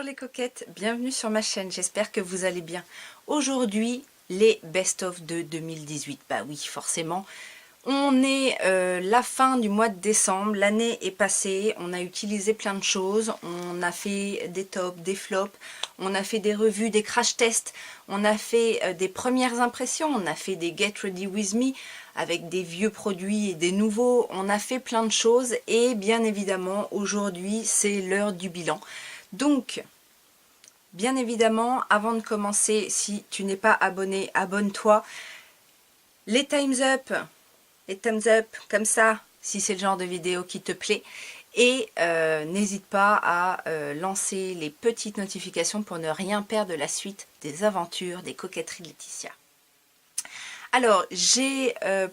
les coquettes, bienvenue sur ma chaîne, j'espère que vous allez bien. Aujourd'hui, les best-of de 2018. Bah oui, forcément, on est la fin du mois de décembre, l'année est passée, on a utilisé plein de choses, on a fait des tops, des flops, on a fait des revues, des crash tests, on a fait des premières impressions, on a fait des Get Ready With Me avec des vieux produits et des nouveaux, on a fait plein de choses et bien évidemment aujourd'hui c'est l'heure du bilan. Donc, bien évidemment, avant de commencer, si tu n'es pas abonné, abonne-toi. Les thumbs up, comme ça, si c'est le genre de vidéo qui te plaît. Et n'hésite pas à lancer les petites notifications pour ne rien perdre de la suite des aventures des coquetteries de Laetitia. Alors,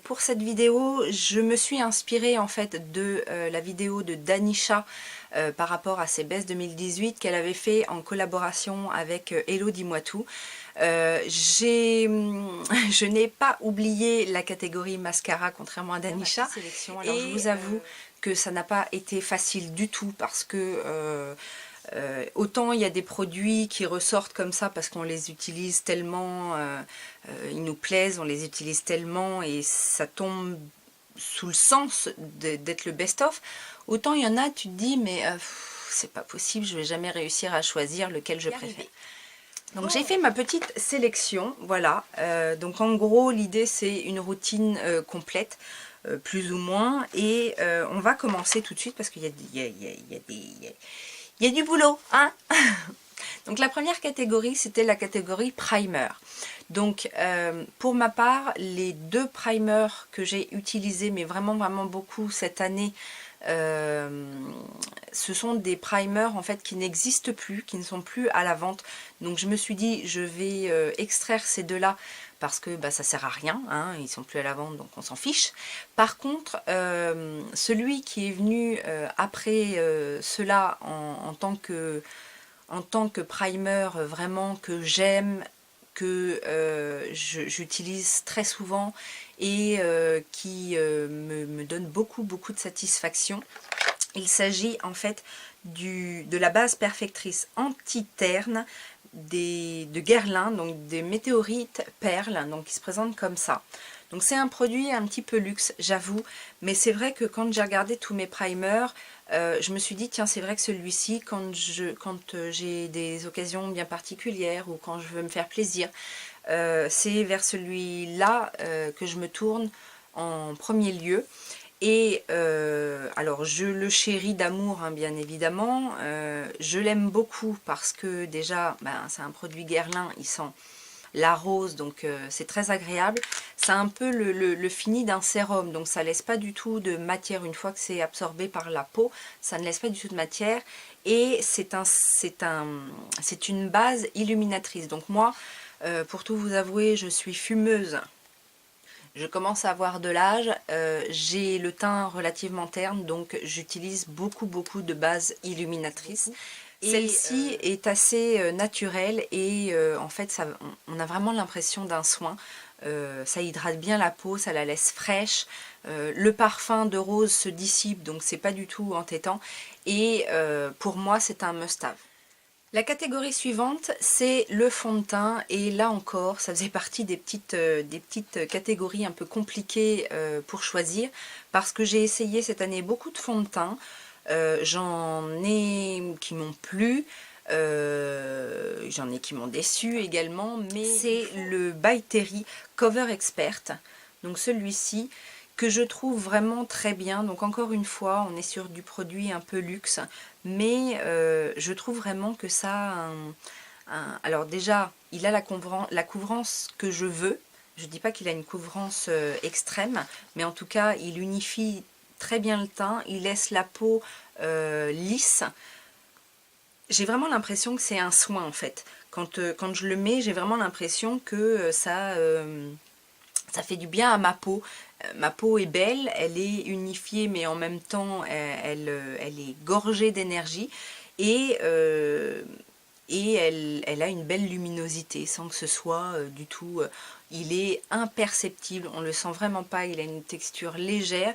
pour cette vidéo, je me suis inspirée en fait de la vidéo de Danisha par rapport à ses baisses 2018 qu'elle avait fait en collaboration avec Hello Dis-moi tout. Je n'ai pas oublié la catégorie mascara contrairement à Danisha. Alors je vous avoue que ça n'a pas été facile du tout parce que autant il y a des produits qui ressortent comme ça parce qu'on les utilise tellement, ils nous plaisent, on les utilise tellement et ça tombe sous le sens d'être le best-of. Autant il y en a, tu te dis mais c'est pas possible, je vais jamais réussir à choisir lequel je préfère. Donc j'ai fait ma petite sélection, voilà. Donc en gros l'idée c'est une routine complète, plus ou moins, et on va commencer tout de suite parce qu'il y a du boulot, hein. Donc la première catégorie, c'était la catégorie primer. Donc pour ma part, les deux primers que j'ai utilisés, mais vraiment beaucoup cette année, ce sont des primers en fait qui n'existent plus, qui ne sont plus à la vente. Donc je me suis dit, je vais extraire ces deux-là parce que bah, ça sert à rien, hein, ils sont plus à la vente donc on s'en fiche. Par contre, celui qui est venu après cela en tant que primer vraiment que j'aime, que j'utilise très souvent et qui me donne beaucoup de satisfaction. Il s'agit en fait de la base perfectrice anti-terne de Guerlain, donc des météorites perles, donc qui se présentent comme ça. Donc c'est un produit un petit peu luxe, j'avoue, mais c'est vrai que quand j'ai regardé tous mes primers, je me suis dit tiens c'est vrai que celui-ci quand j'ai des occasions bien particulières ou quand je veux me faire plaisir, c'est vers celui-là que je me tourne en premier lieu. Et alors je le chéris d'amour, hein, bien évidemment, je l'aime beaucoup parce que déjà ben, c'est un produit Guerlain, il sent la rose, donc c'est très agréable. C'est un peu le fini d'un sérum, donc ça laisse pas du tout de matière une fois que c'est absorbé par la peau, ça ne laisse pas du tout de matière et c'est une base illuminatrice. Donc moi, pour tout vous avouer, je suis fumeuse. Je commence à avoir de l'âge, j'ai le teint relativement terne, donc j'utilise beaucoup de bases illuminatrices. Celle-ci est assez naturelle et en fait on a vraiment l'impression d'un soin. Ça hydrate bien la peau, ça la laisse fraîche. Le parfum de rose se dissipe, donc c'est pas du tout entêtant. Et pour moi c'est un must-have. La catégorie suivante, c'est le fond de teint, et là encore, ça faisait partie des petites catégories un peu compliquées pour choisir, parce que j'ai essayé cette année beaucoup de fonds de teint, j'en ai qui m'ont plu, j'en ai qui m'ont déçu également, mais c'est le By Terry Cover Expert, donc celui-ci, que je trouve vraiment très bien. Donc encore une fois, on est sur du produit un peu luxe, mais je trouve vraiment que ça alors déjà, il a la couvrance que je veux. Je ne dis pas qu'il a une couvrance extrême, mais en tout cas, il unifie très bien le teint, il laisse la peau lisse. J'ai vraiment l'impression que c'est un soin en fait. Quand je le mets, j'ai vraiment l'impression que ça fait du bien à ma peau. Ma peau est belle, elle est unifiée, mais en même temps, elle est gorgée d'énergie. Et elle a une belle luminosité, sans que ce soit du tout... il est imperceptible, on ne le sent vraiment pas, il a une texture légère.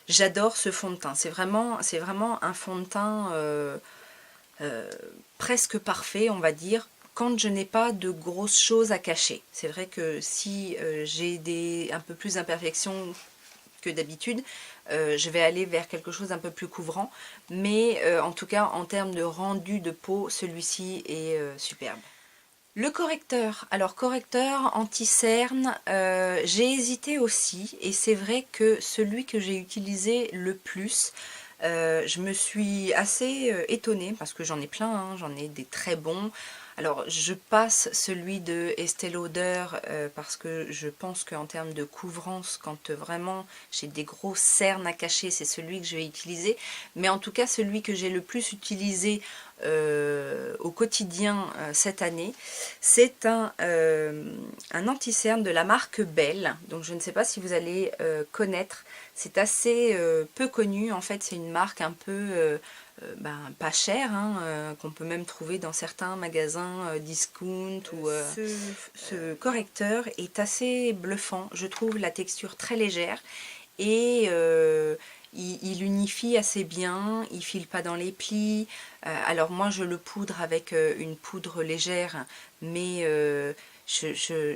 J'adore ce fond de teint, c'est vraiment un fond de teint... presque parfait, on va dire, quand je n'ai pas de grosses choses à cacher. C'est vrai que si j'ai un peu plus d'imperfections que d'habitude, je vais aller vers quelque chose d'un peu plus couvrant, mais en tout cas en termes de rendu de peau, celui-ci est superbe. Le correcteur, alors correcteur anti-cerne, j'ai hésité aussi, et c'est vrai que celui que j'ai utilisé le plus, je me suis assez étonnée, parce que j'en ai plein, hein, j'en ai des très bons. Alors je passe celui de Estée Lauder parce que je pense qu'en termes de couvrance, quand vraiment j'ai des grosses cernes à cacher, c'est celui que je vais utiliser. Mais en tout cas, celui que j'ai le plus utilisé au quotidien cette année, c'est un anti-cerne de la marque Belle. Donc je ne sais pas si vous allez connaître. C'est assez peu connu. En fait, c'est une marque un peu pas chère, hein, qu'on peut même trouver dans certains magasins discount. Ce correcteur est assez bluffant. Je trouve la texture très légère et il unifie assez bien, il file pas dans les plis. Alors moi je le poudre avec une poudre légère, mais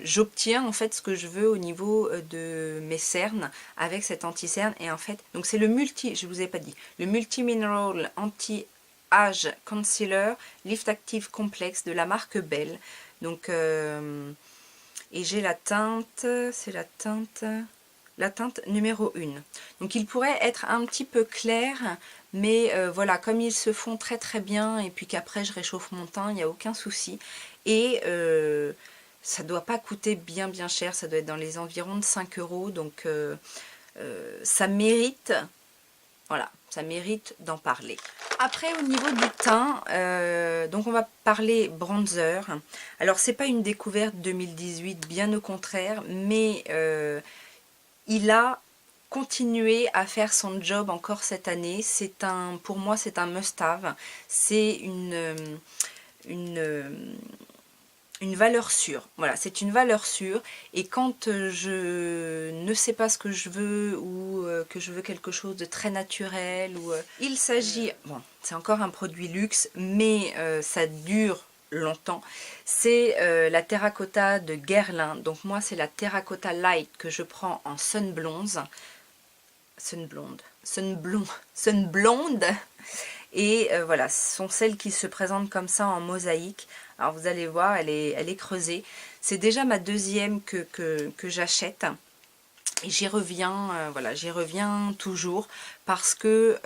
j'obtiens en fait ce que je veux au niveau de mes cernes avec cet anti-cerne. Et en fait, donc c'est je vous ai pas dit, le Multi Mineral Anti-Age Concealer Lift Active Complex de la marque Belle. Donc et j'ai la teinte, c'est la teinte numéro 1. Donc il pourrait être un petit peu clair, mais voilà, comme ils se font très très bien, et puis qu'après je réchauffe mon teint, il n'y a aucun souci. Et ça doit pas coûter bien cher, ça doit être dans les environs de 5 €, donc ça mérite, voilà, ça mérite d'en parler. Après, au niveau du teint, donc on va parler bronzer. Alors c'est pas une découverte 2018, bien au contraire, mais il a continué à faire son job encore cette année. Pour moi, c'est un must-have. C'est une valeur sûre. Voilà, c'est une valeur sûre. Et quand je ne sais pas ce que je veux ou que je veux quelque chose de très naturel, ou il s'agit, bon, c'est encore un produit luxe, mais ça dure longtemps. C'est la terracotta de Guerlain. Donc moi, c'est la terracotta light que je prends en sunblonde. Sunblonde. Et voilà, ce sont celles qui se présentent comme ça en mosaïque. Alors vous allez voir, elle est creusée. C'est déjà ma deuxième que j'achète. Et j'y reviens, voilà, j'y reviens toujours parce que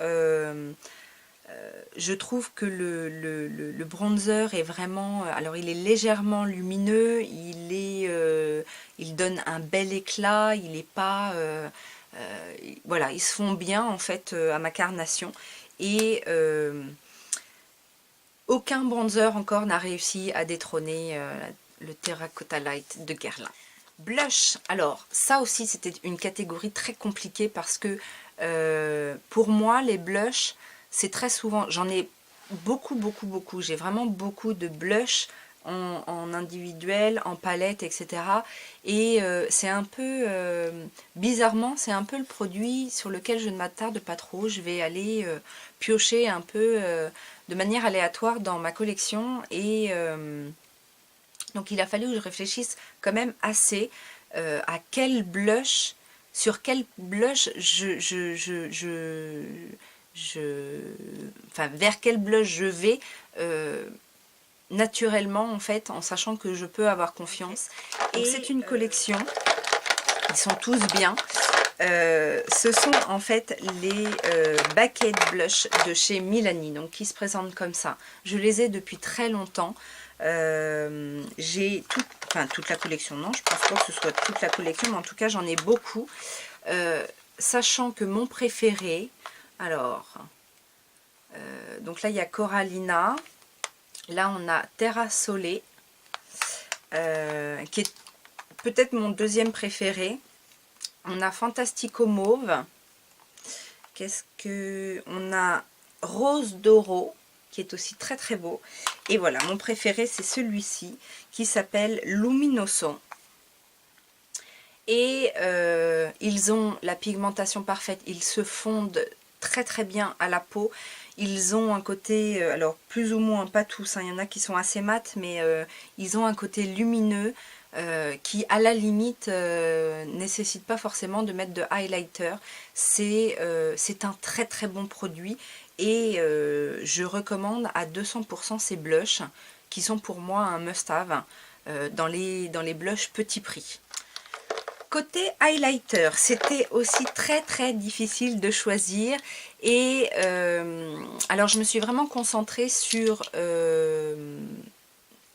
je trouve que le bronzer est vraiment... Alors il est légèrement lumineux, il donne un bel éclat, il n'est pas... voilà, ils se font bien en fait à ma carnation. Et aucun bronzer encore n'a réussi à détrôner le Terracotta Light de Guerlain. Blush, alors ça aussi c'était une catégorie très compliquée parce que pour moi les blushs c'est très souvent, j'en ai beaucoup, j'ai vraiment beaucoup de blush en individuel, en palette, etc. Et c'est un peu, bizarrement, c'est un peu le produit sur lequel je ne m'attarde pas trop. Je vais aller piocher un peu de manière aléatoire dans ma collection. Et donc il a fallu que je réfléchisse quand même assez à quel blush, sur quel blush enfin, vers quel blush je vais naturellement en fait, en sachant que je peux avoir confiance. Et c'est une collection, ils sont tous bien. Ce sont en fait les Baked Blush de chez Milani, donc qui se présentent comme ça. Je les ai depuis très longtemps. J'ai toute la collection, non, je pense pas que ce soit toute la collection, mais en tout cas j'en ai beaucoup. Sachant que mon préféré, alors, donc là il y a Corallina, là on a Terra Sole, qui est peut-être mon deuxième préféré. On a Fantastico Mauve, on a Rose d'Oro, qui est aussi très très beau. Et voilà, mon préféré c'est celui-ci, qui s'appelle Luminoso. Et ils ont la pigmentation parfaite, ils se fondent très très bien à la peau. Ils ont un côté, alors plus ou moins, pas tous, hein, il y en a qui sont assez mat, mais ils ont un côté lumineux qui à la limite nécessite pas forcément de mettre de highlighter. C'est un très très bon produit et je recommande à 200% ces blushs qui sont pour moi un must-have dans les blushs petit prix. Côté highlighter, c'était aussi très très difficile de choisir et alors je me suis vraiment concentrée sur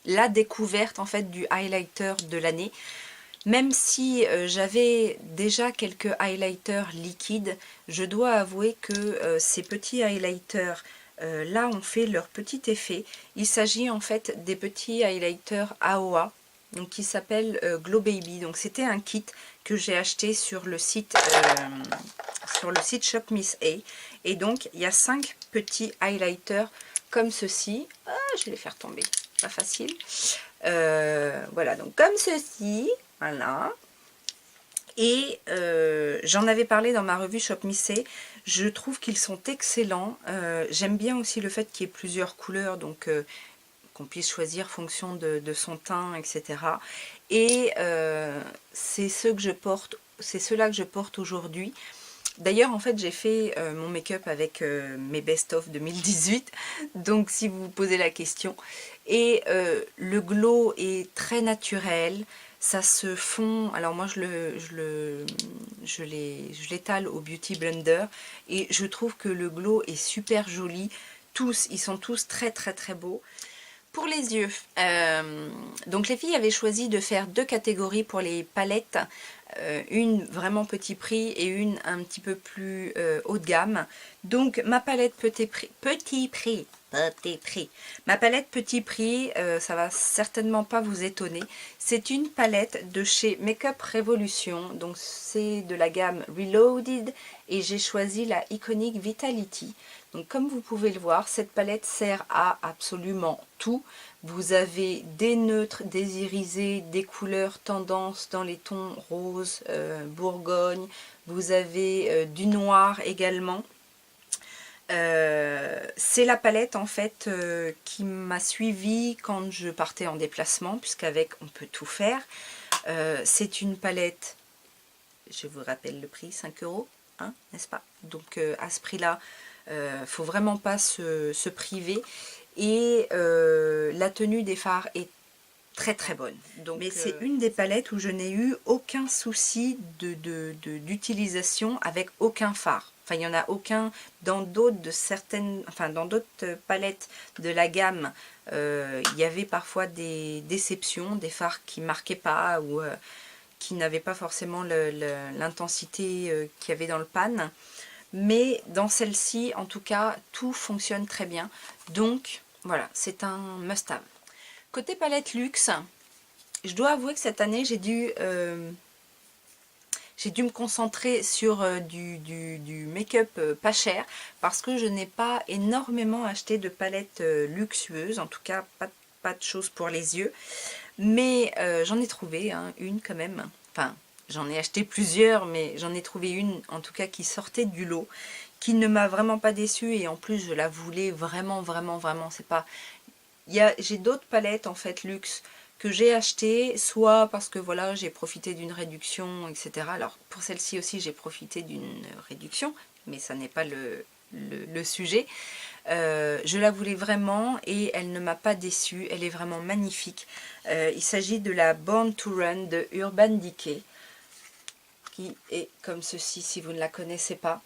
la découverte en fait du highlighter de l'année. Même si j'avais déjà quelques highlighters liquides, je dois avouer que ces petits highlighters là ont fait leur petit effet. Il s'agit en fait des petits highlighters AOA, donc qui s'appelle Glow Baby. Donc c'était un kit que j'ai acheté sur le site Shop Miss A. Et donc il y a 5 petits highlighters comme ceci. Ah, je vais les faire tomber, pas facile. Voilà, donc comme ceci. Voilà. Et j'en avais parlé dans ma revue Shop Miss A. Je trouve qu'ils sont excellents. J'aime bien aussi le fait qu'il y ait plusieurs couleurs, donc qu'on puisse choisir fonction de son teint, etc. Et c'est ceux que je porte, c'est ceux-là que je porte aujourd'hui. D'ailleurs, en fait, j'ai fait mon make-up avec mes best-of 2018, donc si vous vous posez la question. Et le glow est très naturel, ça se fond. Alors moi, je l'étale au Beauty Blender et je trouve que le glow est super joli. Tous, ils sont tous très très très beaux. Pour les yeux, donc les filles avaient choisi de faire 2 catégories pour les palettes, une vraiment petit prix et une un petit peu plus haut de gamme. Donc ma palette petit prix, ma palette petit prix, ça va certainement pas vous étonner. C'est une palette de chez Makeup Revolution, donc c'est de la gamme Reloaded et j'ai choisi la Iconic Vitality. Donc comme vous pouvez le voir, cette palette sert à absolument tout. Vous avez des neutres, des irisés, des couleurs tendance dans les tons rose, bourgogne. Vous avez du noir également. C'est la palette en fait qui m'a suivie quand je partais en déplacement, puisqu'avec on peut tout faire. C'est une palette, je vous rappelle le prix, 5 €, hein, n'est-ce pas? Donc à ce prix-là, faut vraiment pas se priver. Et la tenue des fards est très très bonne. Donc, mais c'est une des palettes où je n'ai eu aucun souci d'utilisation avec aucun fard. Enfin, il n'y en a aucun dans d'autres dans d'autres palettes de la gamme. Il y avait parfois des déceptions, des fards qui marquaient pas ou qui n'avaient pas forcément l'intensité qu'il y avait dans le pan. Mais dans celle-ci, en tout cas, tout fonctionne très bien. Donc, voilà, c'est un must-have. Côté palette luxe, je dois avouer que cette année, j'ai dû me concentrer sur du make-up pas cher parce que je n'ai pas énormément acheté de palettes luxueuses, en tout cas pas de choses pour les yeux. Mais j'en ai trouvé une quand même, enfin... J'en ai acheté plusieurs, mais j'en ai trouvé une, en tout cas, qui sortait du lot, qui ne m'a vraiment pas déçue, et en plus, je la voulais vraiment, vraiment, vraiment. C'est pas... J'ai d'autres palettes, en fait, luxe, que j'ai achetées, soit parce que, voilà, j'ai profité d'une réduction, etc. Alors, pour celle-ci aussi, j'ai profité d'une réduction, mais ça n'est pas le sujet. Je la voulais vraiment et elle ne m'a pas déçue. Elle est vraiment magnifique. Il s'agit de la Born to Run de Urban Decay, qui est comme ceci si vous ne la connaissez pas.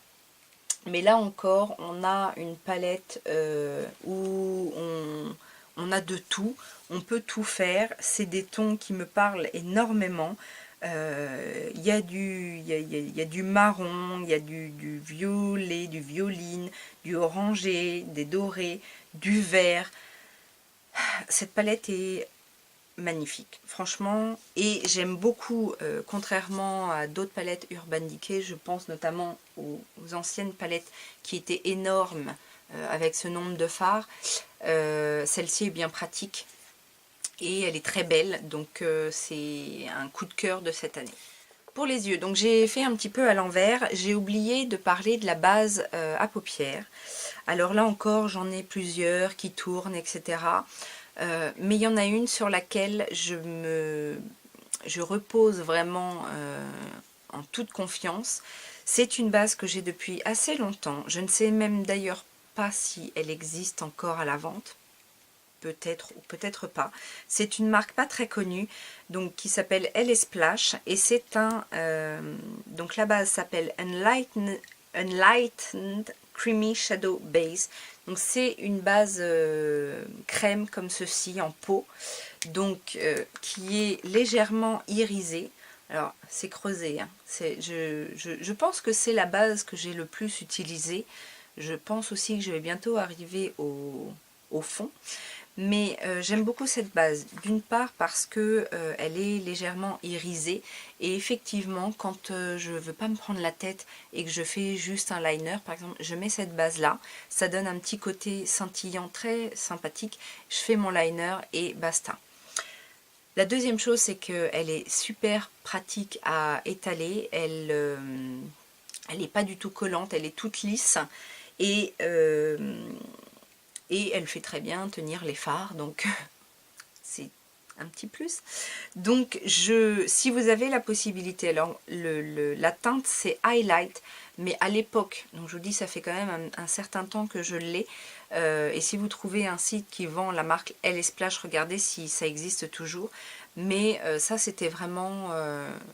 Mais là encore, on a une palette où on a de tout, on peut tout faire. C'est des tons qui me parlent énormément. Il y a du marron, il y a du violet, du violine, du orangé, des dorés, du vert. Cette palette est magnifique, franchement, et j'aime beaucoup, contrairement à d'autres palettes Urban Decay, je pense notamment aux anciennes palettes qui étaient énormes avec ce nombre de fards. Celle-ci est bien pratique et elle est très belle, donc c'est un coup de cœur de cette année. Pour les yeux, donc j'ai fait un petit peu à l'envers, j'ai oublié de parler de la base à paupières. Alors là encore, j'en ai plusieurs qui tournent, etc. Mais il y en a une sur laquelle je repose vraiment en toute confiance. C'est une base que j'ai depuis assez longtemps. Je ne sais même d'ailleurs pas si elle existe encore à la vente. Peut-être ou peut-être pas. C'est une marque pas très connue, donc qui s'appelle LA Splash, et c'est un donc la base s'appelle Enlightened Creamy Shadow Base. Donc c'est une base crème comme ceci en pot, donc qui est légèrement irisée. Alors c'est creusé, hein. Je pense que c'est la base que j'ai le plus utilisée. Je pense aussi que je vais bientôt arriver au fond. Mais j'aime beaucoup cette base, d'une part parce que elle est légèrement irisée, et effectivement quand je veux pas me prendre la tête et que je fais juste un liner par exemple, je mets cette base là, ça donne un petit côté scintillant très sympathique, je fais mon liner et basta. La deuxième chose, c'est qu'elle est super pratique à étaler, elle n'est pas du tout collante, elle est toute lisse, et elle fait très bien tenir les fards, donc c'est un petit plus. Donc si vous avez la possibilité, alors la teinte c'est Highlight, mais à l'époque, donc je vous dis ça fait quand même un certain temps que je l'ai, et si vous trouvez un site qui vend la marque LA Splash, regardez si ça existe toujours. Mais ça c'était vraiment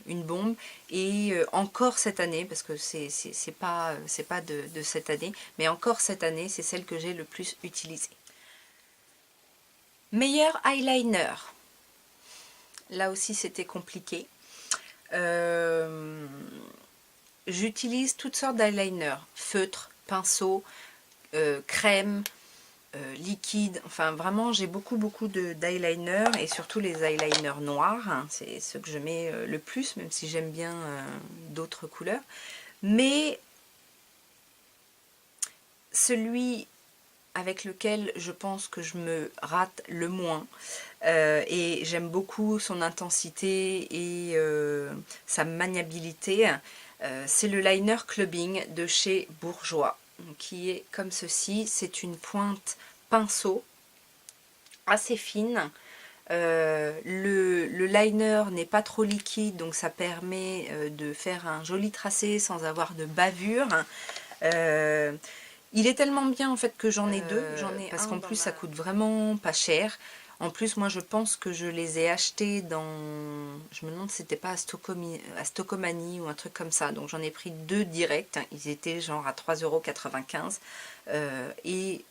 une bombe, et encore cette année, parce que c'est pas de cette année, mais encore cette année c'est celle que j'ai le plus utilisée. Meilleur eyeliner, là aussi c'était compliqué. J'utilise toutes sortes d'eyeliner, feutre, pinceau, crème, liquide, enfin vraiment j'ai beaucoup d'eyeliner, et surtout les eyeliners noirs, hein, c'est ce que je mets le plus, même si j'aime bien d'autres couleurs. Mais celui avec lequel je pense que je me rate le moins, et j'aime beaucoup son intensité et sa maniabilité, c'est le liner clubbing de chez Bourjois, qui est comme ceci. C'est une pointe pinceau assez fine. Le liner n'est pas trop liquide, donc ça permet de faire un joli tracé sans avoir de bavure. Il est tellement bien en fait que j'en ai deux, parce qu'en plus ça coûte vraiment pas cher. En plus moi je pense que je les ai achetés dans, je me demande si c'était pas à Stockomanie ou un truc comme ça, donc j'en ai pris deux directs, ils étaient genre à 3,95 €, et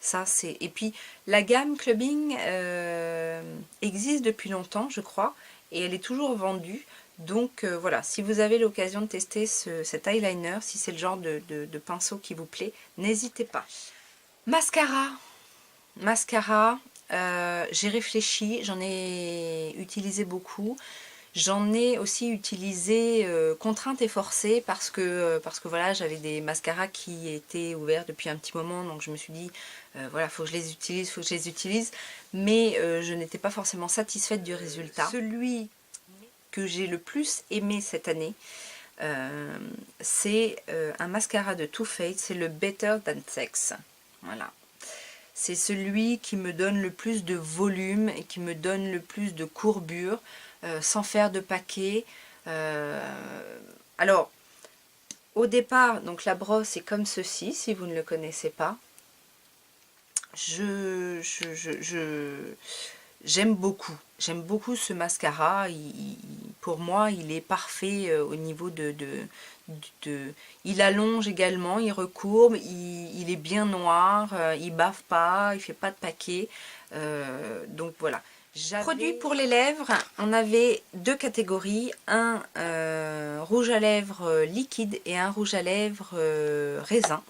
ça c'est, et puis la gamme Clubbing existe depuis longtemps je crois, et elle est toujours vendue. Donc voilà, si vous avez l'occasion de tester cet eyeliner, si c'est le genre de pinceau qui vous plaît, n'hésitez pas. Mascara, j'ai réfléchi, j'en ai utilisé beaucoup. J'en ai aussi utilisé contrainte et forcée, parce que voilà, j'avais des mascaras qui étaient ouverts depuis un petit moment, donc je me suis dit voilà, faut que je les utilise, mais je n'étais pas forcément satisfaite du résultat. Celui que j'ai le plus aimé cette année, c'est un mascara de Too Faced, c'est le Better Than Sex. Voilà. C'est celui qui me donne le plus de volume et qui me donne le plus de courbure, sans faire de paquet. Alors, au départ, donc la brosse est comme ceci, si vous ne le connaissez pas. J'aime beaucoup ce mascara. Pour moi il est parfait au niveau il allonge également, il recourbe, il est bien noir, il bave pas, il fait pas de paquet, donc voilà. Produits pour les lèvres, on avait deux catégories, un rouge à lèvres liquide et un rouge à lèvres raisin.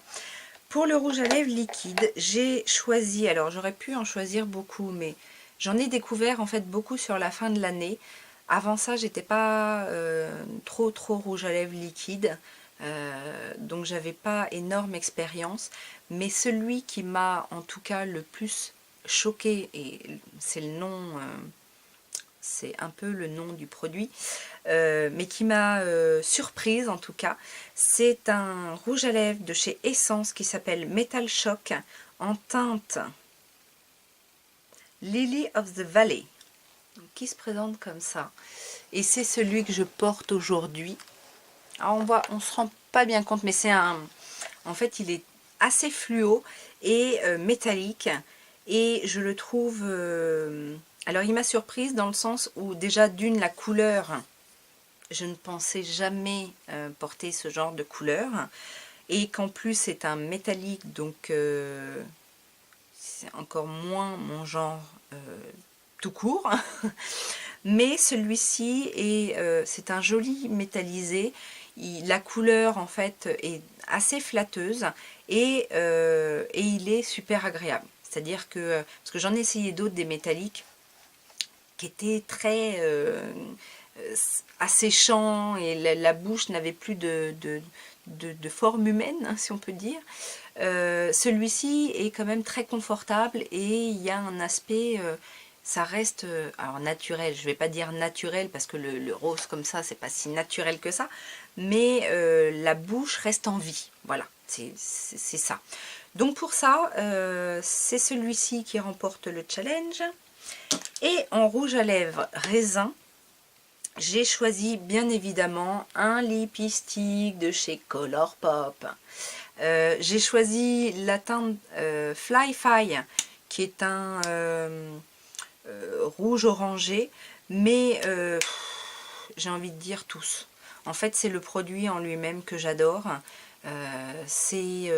Pour le rouge à lèvres liquide, j'ai choisi, alors j'aurais pu en choisir beaucoup, mais j'en ai découvert en fait beaucoup sur la fin de l'année. Avant ça, j'étais pas trop rouge à lèvres liquide, donc j'avais pas énorme expérience. Mais celui qui m'a en tout cas le plus choqué, et c'est le nom c'est un peu le nom du produit, mais qui m'a surprise en tout cas. C'est un rouge à lèvres de chez Essence qui s'appelle Metal Shock en teinte Lily of the Valley, qui se présente comme ça. Et c'est celui que je porte aujourd'hui. Alors on se rend pas bien compte, mais c'est un... En fait, il est assez fluo et métallique. Et je le trouve... alors, il m'a surprise dans le sens où, déjà, d'une, la couleur, je ne pensais jamais porter ce genre de couleur. Et qu'en plus, c'est un métallique, donc c'est encore moins mon genre tout court. Mais celui-ci, c'est un joli métallisé. La couleur, en fait, est assez flatteuse et il est super agréable. C'est-à-dire que, parce que j'en ai essayé d'autres, des métalliques, qui étaient très asséchants et la bouche n'avait plus de forme humaine, hein, si on peut dire. Celui-ci est quand même très confortable et il y a un aspect... ça reste alors naturel, je vais pas dire naturel parce que le rose comme ça c'est pas si naturel que ça, mais la bouche reste en vie, voilà, c'est ça. Donc pour ça, c'est celui-ci qui remporte le challenge. Et en rouge à lèvres raisin, j'ai choisi bien évidemment un lipstick de chez Colourpop. J'ai choisi la teinte Fly Fi, qui est un rouge orangé, mais j'ai envie de dire tous. En fait, c'est le produit en lui-même que j'adore. C'est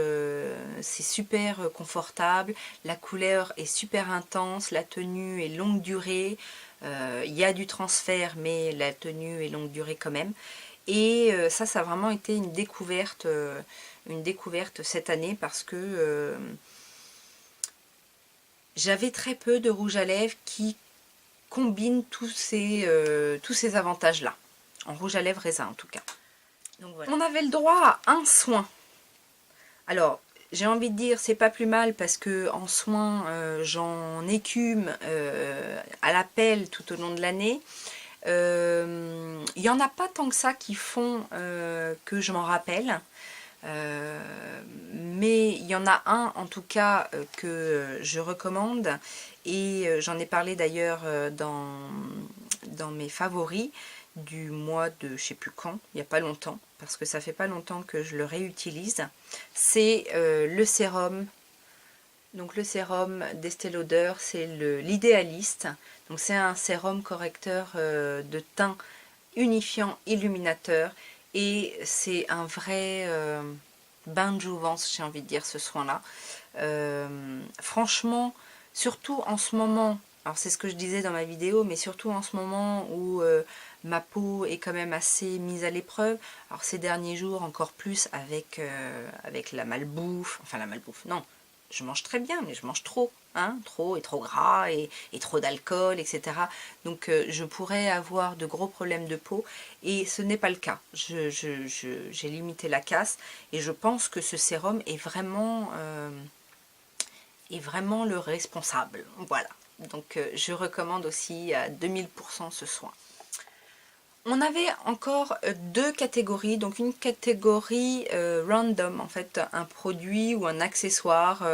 super confortable, la couleur est super intense, la tenue est longue durée, il y a du transfert mais la tenue est longue durée quand même. Et ça a vraiment été une découverte cette année parce que j'avais très peu de rouge à lèvres qui combinent tous ces avantages-là. En rouge à lèvres raisin en tout cas. Donc voilà. On avait le droit à un soin. Alors, j'ai envie de dire, c'est pas plus mal parce que en soin, j'en écume à la pelle tout au long de l'année. Il n'y en a pas tant que ça qui font que je m'en rappelle. Mais il y en a un en tout cas que je recommande et j'en ai parlé d'ailleurs dans mes favoris du mois de je sais plus quand, il n'y a pas longtemps, parce que ça fait pas longtemps que je le réutilise. C'est le sérum. Donc le sérum d'Estée Lauder, c'est l'idéaliste. Donc c'est un sérum correcteur de teint unifiant illuminateur et c'est un vrai bain de jouvence, j'ai envie de dire, ce soin-là. Franchement, surtout en ce moment, alors c'est ce que je disais dans ma vidéo, mais surtout en ce moment où ma peau est quand même assez mise à l'épreuve, alors ces derniers jours encore plus avec la malbouffe, enfin la malbouffe, non, je mange très bien, mais je mange trop, hein, trop et trop gras et trop d'alcool, etc. Donc je pourrais avoir de gros problèmes de peau et ce n'est pas le cas. J'ai limité la casse et je pense que ce sérum est vraiment le responsable. Voilà. Donc je recommande aussi à 2000% ce soin. On avait encore deux catégories, donc une catégorie random, en fait un produit ou un accessoire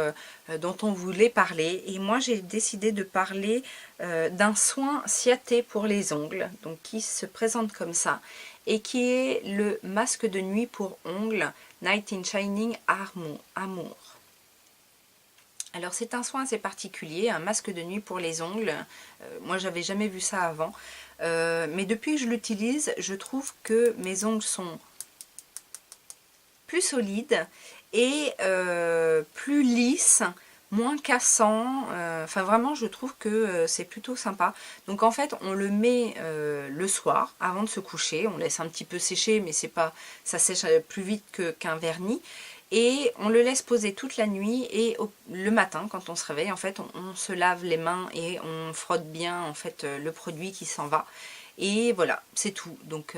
dont on voulait parler. Et moi j'ai décidé de parler d'un soin Ciaté pour les ongles, donc qui se présente comme ça, et qui est le masque de nuit pour ongles Night in Shining Amour. Alors c'est un soin assez particulier, un masque de nuit pour les ongles. Moi j'avais jamais vu ça avant. Mais depuis que je l'utilise, je trouve que mes ongles sont plus solides et plus lisses, moins cassants. Enfin vraiment je trouve que c'est plutôt sympa. Donc en fait on le met le soir avant de se coucher. On laisse un petit peu sécher mais c'est pas, ça sèche plus vite qu'un vernis. Et on le laisse poser toute la nuit et le matin quand on se réveille en fait on se lave les mains et on frotte bien en fait le produit qui s'en va et voilà c'est tout. Donc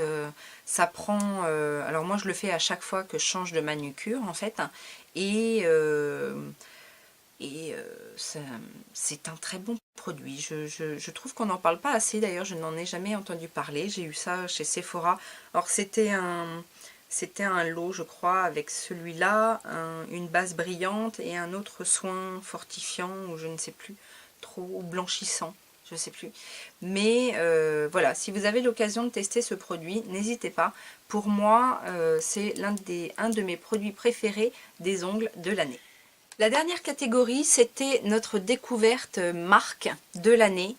ça prend alors moi je le fais à chaque fois que je change de manucure en fait et et c'est un très bon produit. Je trouve qu'on n'en parle pas assez, d'ailleurs je n'en ai jamais entendu parler. J'ai eu ça chez Sephora. Alors c'était un lot, je crois, avec celui-là, une base brillante et un autre soin fortifiant, ou je ne sais plus trop, ou blanchissant, je ne sais plus. Mais voilà, si vous avez l'occasion de tester ce produit, n'hésitez pas. Pour moi, c'est un de mes produits préférés des ongles de l'année. La dernière catégorie, c'était notre découverte marque de l'année.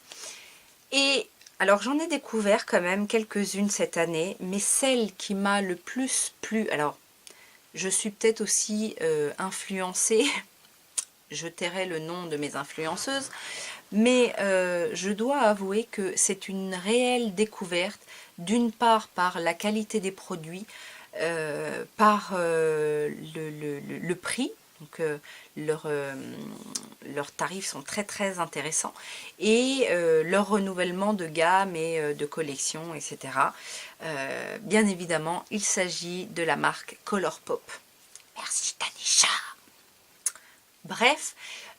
Et alors j'en ai découvert quand même quelques-unes cette année, mais celle qui m'a le plus plu, alors je suis peut-être aussi influencée, je tairai le nom de mes influenceuses, mais je dois avouer que c'est une réelle découverte, d'une part par la qualité des produits, par le prix. Donc leurs tarifs sont très très intéressants, et leur renouvellement de gamme et de collection, etc. Bien évidemment, il s'agit de la marque Colourpop. Merci Tanisha. Bref,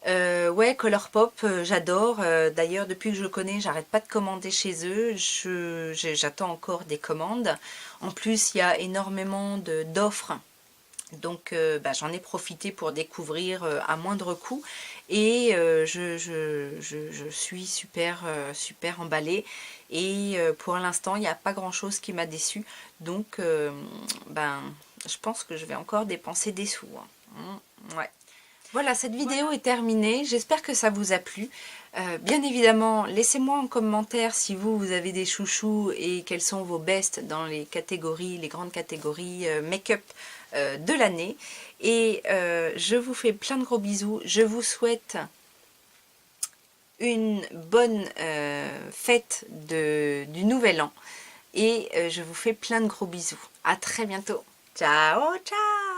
ouais, Colourpop, j'adore. D'ailleurs, depuis que je le connais, j'arrête pas de commander chez eux. J'attends encore des commandes. En plus, il y a énormément d'offres. Donc j'en ai profité pour découvrir à moindre coût, et je suis super emballée, et pour l'instant il n'y a pas grand chose qui m'a déçue, donc je pense que je vais encore dépenser des sous, hein. Ouais. Voilà, cette vidéo est terminée, j'espère que ça vous a plu. Bien évidemment, laissez-moi en commentaire si vous avez des chouchous et quels sont vos bests dans les grandes catégories make-up de l'année. Et je vous fais plein de gros bisous, je vous souhaite une bonne fête du Nouvel An, et je vous fais plein de gros bisous. À très bientôt. Ciao, ciao!